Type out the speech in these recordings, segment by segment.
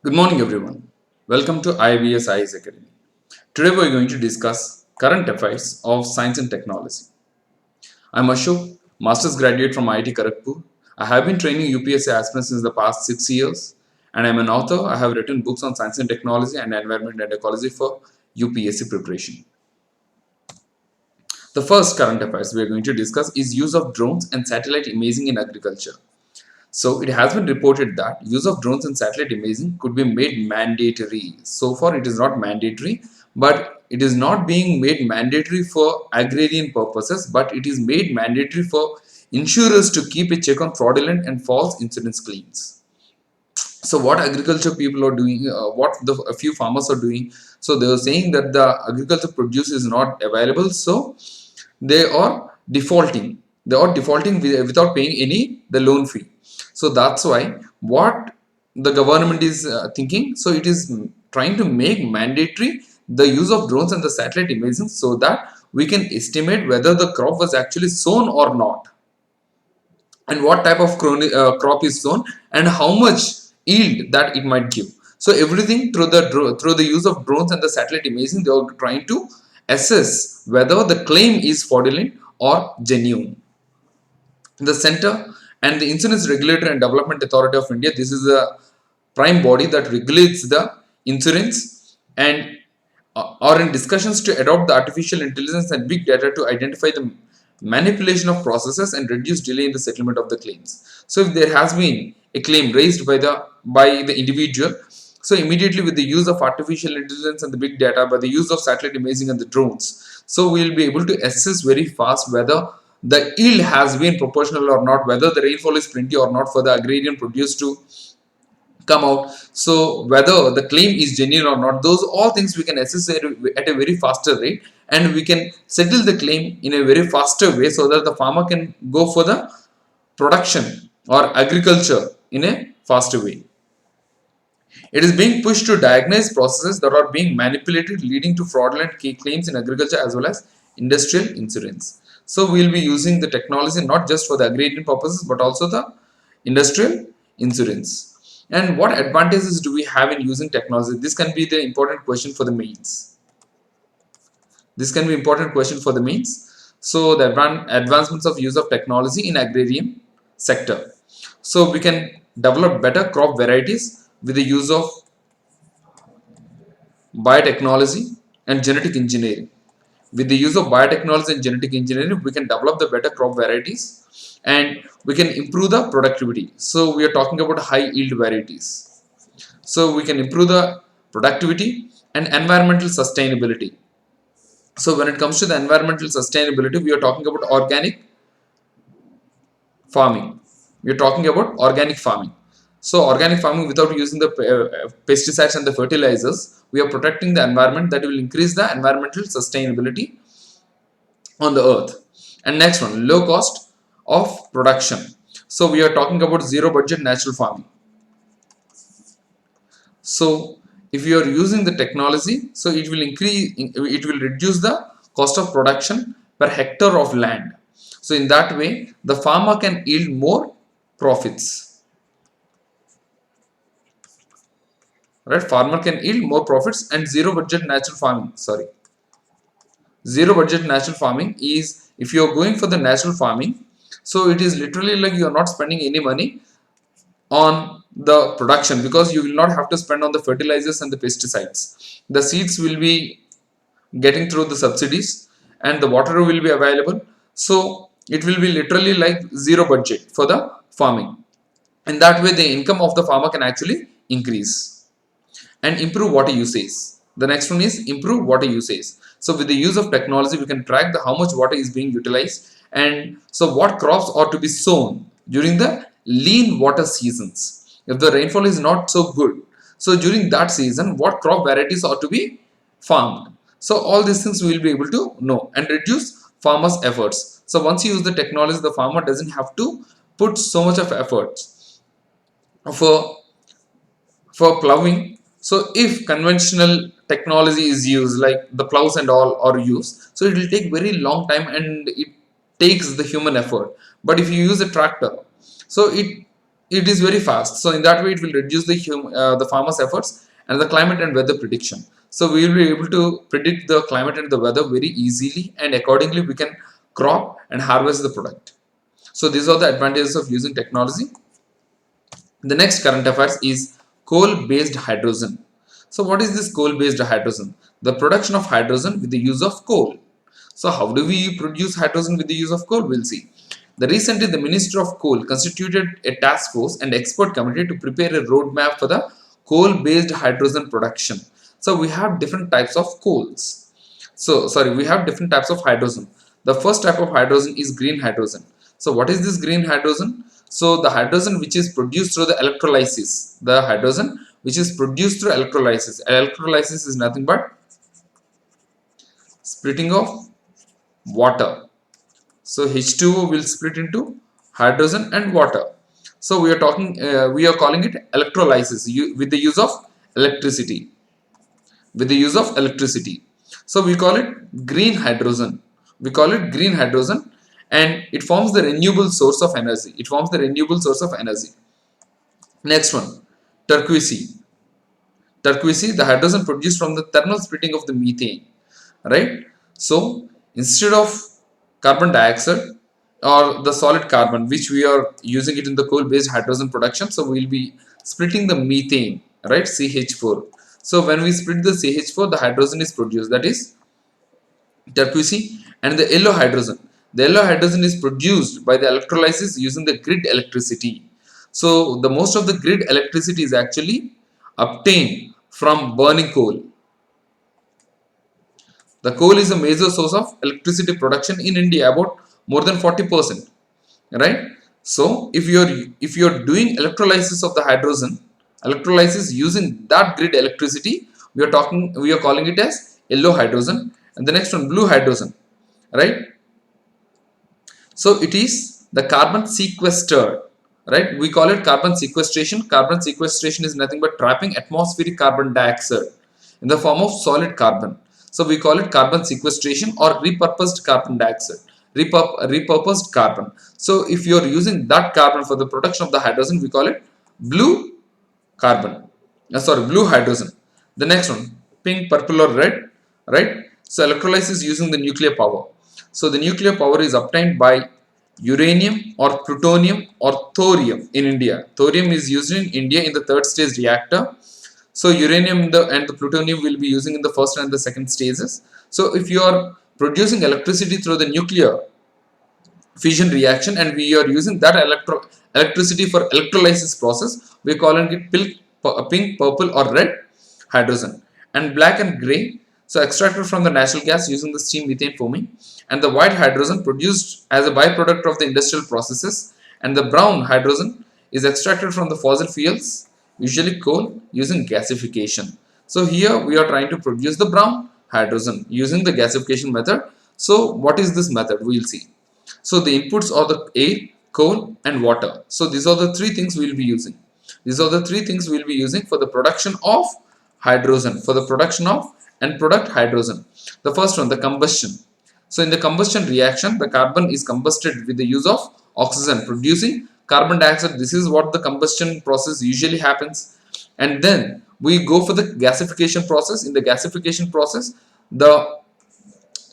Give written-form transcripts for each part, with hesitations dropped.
Good morning, everyone. Welcome to IBS IS Academy. Today, we are going to discuss current affairs of science and technology. I'm Ashok, master's graduate from IIT Kharagpur. I have been training UPSC aspirants since the past 6 years, and I'm an author. I have written books on science and technology and environment and ecology for UPSC preparation. The first current affairs we are going to discuss is use of drones and satellite imaging in agriculture. So it has been reported that use of drones and satellite imaging could be made mandatory. So far it is not mandatory, but it is not being made mandatory for agrarian purposes, but it is made mandatory for insurers to keep a check on fraudulent and false insurance claims. So what agriculture people are doing, what the a few farmers are doing, so they are saying that the agriculture produce is not available, so they are defaulting. They are defaulting without paying any the loan fee. So that's why what the government is thinking. So it is trying to make mandatory the use of drones and the satellite imaging so that we can estimate whether the crop was actually sown or not, and what type of crop is sown and how much yield that it might give. So everything through the use of drones and the satellite imaging, they are trying to assess whether the claim is fraudulent or genuine. The center and the Insurance Regulatory and Development Authority of India, this is the prime body that regulates the insurance, and are in discussions to adopt the artificial intelligence and big data to identify the manipulation of processes and reduce delay in the settlement of the claims. So if there has been a claim raised by the individual, so immediately with the use of artificial intelligence and the big data, by the use of satellite imaging and the drones, so we will be able to assess very fast whether the yield has been proportional or not, whether the rainfall is plenty or not for the agrarian produce to come out. So whether the claim is genuine or not, those all things we can assess at a very faster rate, and we can settle the claim in a very faster way so that the farmer can go for the production or agriculture in a faster way. It is being pushed to diagnose processes that are being manipulated, leading to fraudulent claims in agriculture as well as industrial insurance. So we will be using the technology not just for the agrarian purposes but also the industrial insurance. And what advantages do we have in using technology? This can be the important question for the mains. This can be important question for the mains. So the advancements of use of technology in agrarian sector. So we can develop better crop varieties with the use of biotechnology and genetic engineering. With the use of biotechnology and genetic engineering, we can develop the better crop varieties and we can improve the productivity. So we are talking about high yield varieties. So we can improve the productivity and environmental sustainability. So when it comes to the environmental sustainability, we are talking about organic farming. We are talking about organic farming. So organic farming without using the pesticides and the fertilizers, we are protecting the environment, that will increase the environmental sustainability on the earth. And next one, low cost of production. So we are talking about zero budget natural farming. So if you are using the technology, so it will reduce the cost of production per hectare of land. So in that way, the farmer can yield more profits. Right? Farmer can yield more profits. And zero budget natural farming. Zero budget natural farming is, if you are going for the natural farming, so it is literally like you are not spending any money on the production, because you will not have to spend on the fertilizers and the pesticides. The seeds will be getting through the subsidies and the water will be available. So it will be literally like zero budget for the farming. And that way the income of the farmer can actually increase. And improve water usage. The next one is improve water usage. So with the use of technology, we can track the how much water is being utilized, and so what crops are to be sown during the lean water seasons. If the rainfall is not so good, so during that season, what crop varieties are to be farmed. So all these things we will be able to know and reduce farmers' efforts. So once you use the technology, the farmer doesn't have to put so much of efforts for plowing. So if conventional technology is used, like the plows and all are used, so it will take very long time and it takes the human effort. But if you use a tractor, so it it is very fast. So in that way, it will reduce the farmers' efforts and the climate and weather prediction. So we will be able to predict the climate and the weather very easily, and accordingly we can crop and harvest the product. So these are the advantages of using technology. The next current affairs is coal-based hydrogen. So what is this coal-based hydrogen? The production of hydrogen with the use of coal. So how do we produce hydrogen with the use of coal? We'll see. Recently, the Minister of Coal constituted a task force and expert committee to prepare a roadmap for the coal-based hydrogen production. So we have different types of coals. We have different types of hydrogen. The first type of hydrogen is green hydrogen. So what is this green hydrogen? So the hydrogen which is produced through the electrolysis. The hydrogen which is produced through electrolysis. Electrolysis is nothing but splitting of water. So H2O will split into hydrogen and water. So we are calling it electrolysis with the use of electricity. With the use of electricity. So we call it green hydrogen. We call it green hydrogen, and it forms the renewable source of energy. It forms the renewable source of energy. Next one, turquoise. Turquoise, the hydrogen produced from the thermal splitting of the methane, right? So instead of carbon dioxide or the solid carbon, which we are using it in the coal-based hydrogen production, so we will be splitting the methane, right? CH4. So when we split the CH4, the hydrogen is produced. That is turquoise, and the yellow hydrogen. The yellow hydrogen is produced by the electrolysis using the grid electricity. So the most of the grid electricity is actually obtained from burning coal. The coal is a major source of electricity production in India, about more than 40%, right? So if you're doing electrolysis of the hydrogen, electrolysis using that grid electricity, we are calling it as yellow hydrogen. And the next one, blue hydrogen, right? So it is the carbon sequestered, right? We call it carbon sequestration. Carbon sequestration is nothing but trapping atmospheric carbon dioxide in the form of solid carbon. So we call it carbon sequestration or repurposed carbon dioxide, repurposed carbon. So if you are using that carbon for the production of the hydrogen, we call it blue carbon. Blue hydrogen. The next one, pink, purple, or red, right? So electrolysis using the nuclear power. So the nuclear power is obtained by uranium or plutonium or thorium in India. Thorium is used in India in the third stage reactor. So uranium and the plutonium will be using in the first and the second stages. So if you are producing electricity through the nuclear fission reaction and we are using that electricity for electrolysis process, we are calling it pink, purple, or red hydrogen. And black and gray, so extracted from the natural gas using the steam methane foaming, and the white hydrogen produced as a byproduct of the industrial processes, and the brown hydrogen is extracted from the fossil fuels, usually coal, using gasification. So here we are trying to produce the brown hydrogen using the gasification method. So what is this method? We will see. So the inputs are the air, coal, and water. So these are the three things we will be using. These are the three things we will be using for the production of hydrogen, for the production of and product hydrogen. The first one, the combustion. So in the combustion reaction, the carbon is combusted with the use of oxygen, producing carbon dioxide. This is what the combustion process usually happens. And then we go for the gasification process. In the gasification process, the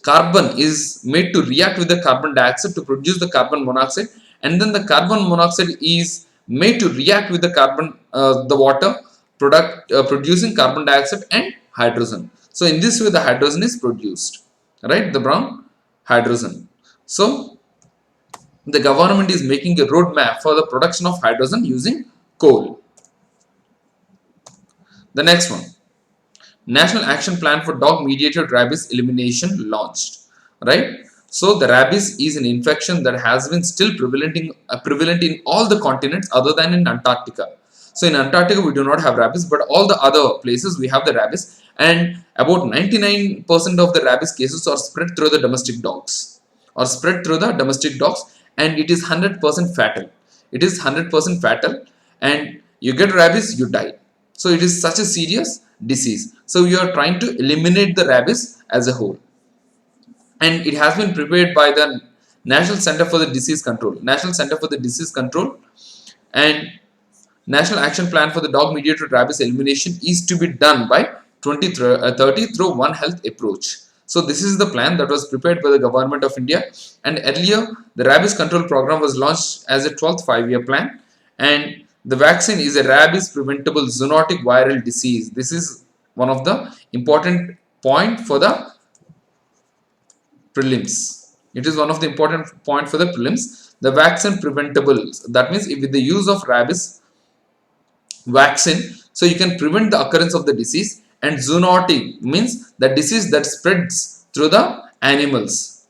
carbon is made to react with the carbon dioxide to produce the carbon monoxide, and then the carbon monoxide is made to react with the the water producing carbon dioxide and hydrogen. So in this way the hydrogen is produced, right? The brown hydrogen. So the government is making a roadmap for the production of hydrogen using coal. The next one, National Action Plan for Dog Mediated Rabies Elimination launched, right? So the rabies is an infection that has been still prevalent in all the continents other than in Antarctica. So in Antarctica we do not have rabies, but all the other places we have the rabies, and about 99% of the rabies cases are spread through the domestic dogs, and it is 100% fatal. It is 100% fatal, and you get rabies, you die. So it is such a serious disease. So we are trying to eliminate the rabies as a whole, and it has been prepared by the National Center for the Disease Control, and National Action Plan for the dog mediated rabies elimination is to be done by 2030 through One Health approach. So this is the plan that was prepared by the government of India, and earlier the rabies control program was launched as a 12th five-year plan, and the vaccine is a rabies preventable zoonotic viral disease. This is one of the important point for the prelims. It is one of the important point for the prelims. The vaccine preventable, that means with the use of rabies vaccine, so you can prevent the occurrence of the disease, and zoonotic means the disease that spreads through the animals,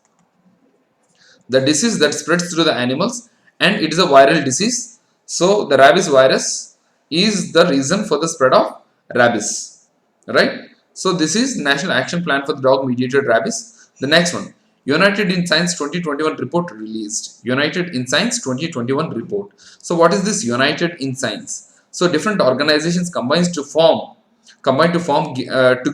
the disease that spreads through the animals, and it is a viral disease. So the rabies virus is the reason for the spread of rabies, right? So this is National Action Plan for the dog mediated rabies. The next one, United in Science 2021 report released. United in Science 2021 report. So what is this United in Science? So different organizations to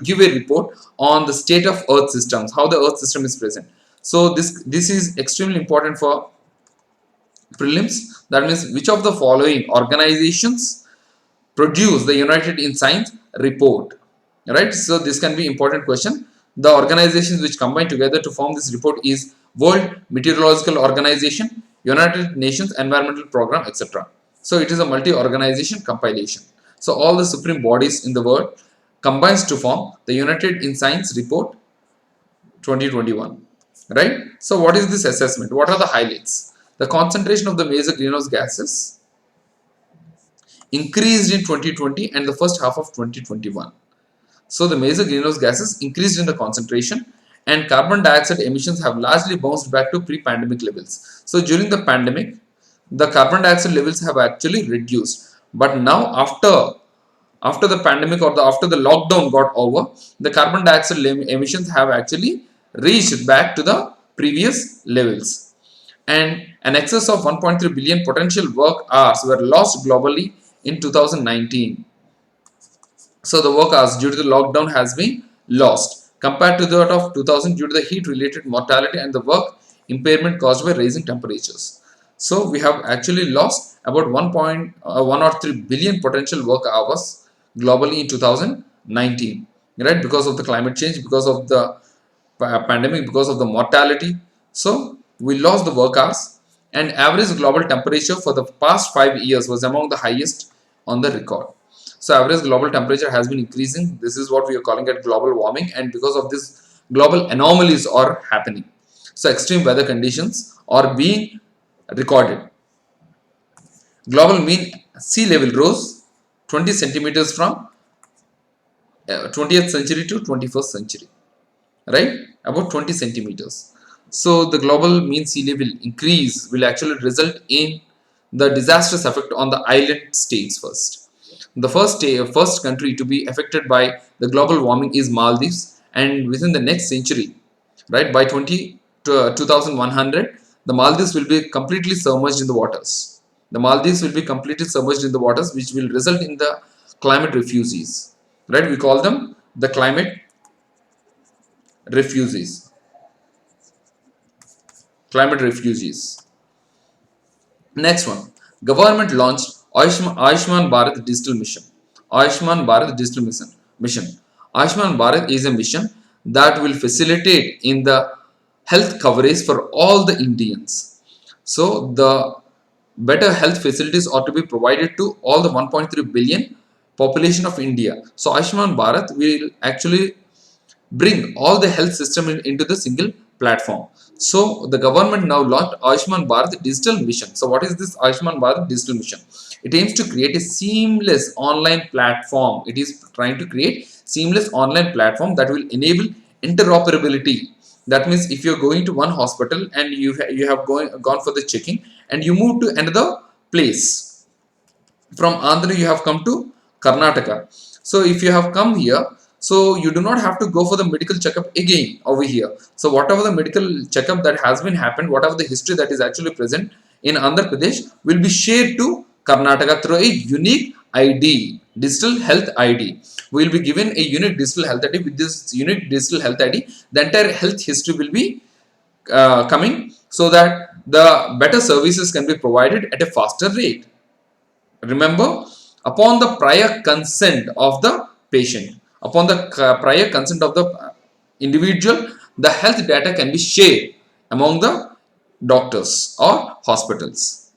give a report on the state of Earth systems, how the Earth system is present. So this is extremely important for prelims. That means which of the following organizations produce the United in Science report, right? So this can be important question. The organizations which combine together to form this report is World Meteorological Organization, United Nations Environmental Program, etc. So it is a multi-organization compilation. So all the supreme bodies in the world combines to form the United in Science report 2021, right? So what is this assessment? What are the highlights? The concentration of the major greenhouse gases increased in 2020 and the first half of 2021. So the major greenhouse gases increased in the concentration, and carbon dioxide emissions have largely bounced back to pre-pandemic levels. So during the pandemic, the carbon dioxide levels have actually reduced, but now after the pandemic or after the lockdown got over, the carbon dioxide emissions have actually reached back to the previous levels, and an excess of 1.3 billion potential work hours were lost globally in 2019. So the work hours due to the lockdown has been lost compared to that of 2000 due to the heat related mortality and the work impairment caused by rising temperatures. So we have actually lost about 1.103 billion potential work hours globally in 2019, right? Because of the climate change, because of the pandemic, because of the mortality. So we lost the work hours, and average global temperature for the past 5 years was among the highest on the record. So average global temperature has been increasing. This is what we are calling it global warming, and because of this, global anomalies are happening. So extreme weather conditions are being recorded. Global mean sea level rose 20 centimeters from 20th century to 21st century, right? About 20 centimeters. So the global mean sea level increase will actually result in the disastrous effect on the island states first. The first country to be affected by the global warming is Maldives, and within the next century, right, by 2100, the Maldives will be completely submerged in the waters. The Maldives will be completely submerged in the waters, which will result in the climate refugees, right? We call them the climate refugees. Climate refugees. Next one, government launched Ayushman Bharat Digital Mission. Ayushman Bharat Digital Mission. Ayushman Bharat is a mission that will facilitate in the health coverage for all the Indians. So the better health facilities are to be provided to all the 1.3 billion population of India. So Ayushman Bharat will actually bring all the health system into the single platform. So the government now launched Ayushman Bharat Digital Mission. So what is this Ayushman Bharat Digital Mission? It aims to create a seamless online platform. It is trying to create seamless online platform that will enable interoperability. That means if you're going to one hospital and you have gone for the checking and you move to another place, from Andhra you have come to Karnataka. So if you have come here, so you do not have to go for the medical checkup again over here. So whatever the medical checkup that has been happened, whatever the history that is actually present in Andhra Pradesh will be shared to Karnataka through a unique ID, digital health ID. We will be given a unique digital health ID. With this unique digital health ID, the entire health history will be coming, so that the better services can be provided at a faster rate. Remember, upon the prior consent of the patient, upon the prior consent of the individual, the health data can be shared among the doctors or hospitals.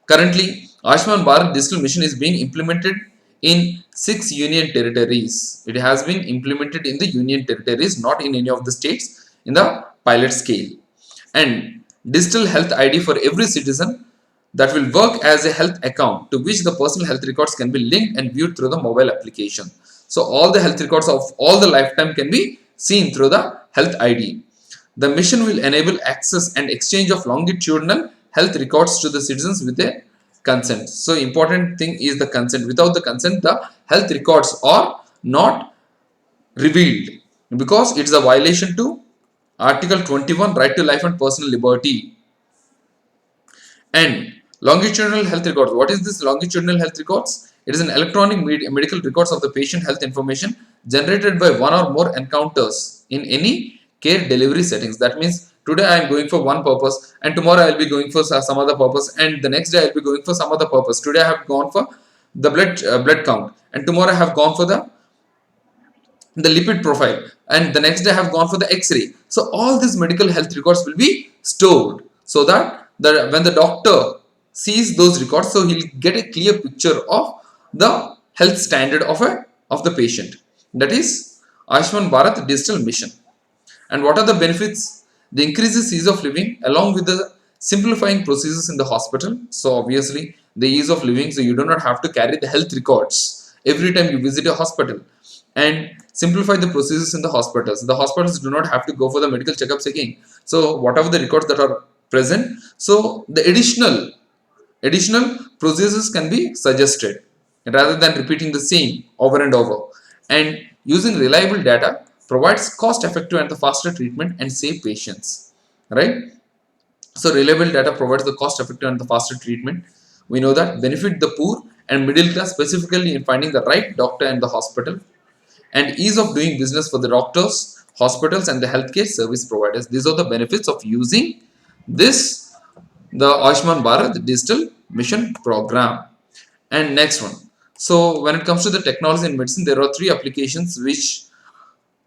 Currently, Ayushman Bharat Digital Mission is being implemented in 6 union territories. It has been implemented in the union territories, not in any of the states, in the pilot scale. And digital health ID for every citizen that will work as a health account to which the personal health records can be linked and viewed through the mobile application. So all the health records of all the lifetime can be seen through the health ID. The mission will enable access and exchange of longitudinal health records to the citizens with their consent. So important thing is the consent. Without the consent, the health records are not revealed because it is a violation to Article 21, right to life and personal liberty. And longitudinal health records. What is this longitudinal health records? It is an electronic medical records of the patient health information generated by one or more encounters in any care delivery settings. That means today I am going for one purpose, and tomorrow I will be going for some other purpose, and the next day I will be going for some other purpose. Today I have gone for the blood count, and tomorrow I have gone for the lipid profile, and the next day I have gone for the x-ray. So all these medical health records will be stored so that when the doctor sees those records, so he'll get a clear picture of the health standard of the patient. That is Ayushman Bharat Digital Mission. And what are the benefits? The increases ease of living along with the simplifying procedures in the hospital. So obviously the ease of living, so you do not have to carry the health records every time you visit a hospital, and simplify the procedures in the hospitals. The hospitals do not have to go for the medical checkups again. So whatever the records that are present, so the additional procedures can be suggested rather than repeating the same over and over. And using reliable data provides cost effective and the faster treatment and save patients, right? So reliable data provides the cost effective and the faster treatment. We know that benefit the poor and middle class specifically in finding the right doctor and the hospital, and ease of doing business for the doctors, hospitals, and the healthcare service providers. These are the benefits of using this, the Ayushman Bharat Digital Mission Program. And next one. So when it comes to the technology in medicine, there are 3 applications which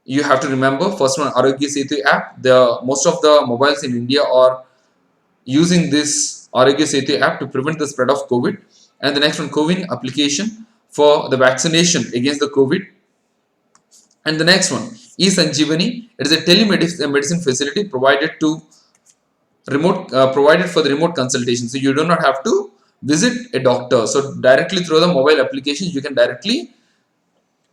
you have to remember. First one, Arogya Setu app. The most of the mobiles in India are using this Arogya Setu app to prevent the spread of COVID. And the next one, CoWIN application for the vaccination against the COVID. And the next one, eSanjeevani. It is a telemedicine facility provided for the remote consultation. So you do not have to visit a doctor. So directly through the mobile application, you can directly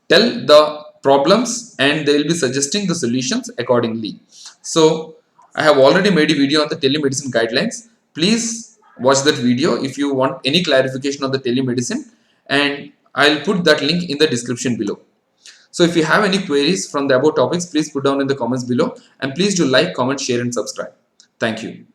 tell the problems and they will be suggesting the solutions accordingly. So I have already made a video on the telemedicine guidelines. Please watch that video if you want any clarification on the telemedicine, and I'll put that link in the description below. So if you have any queries from the above topics, please put down in the comments below, and please do like, comment, share and subscribe. Thank you.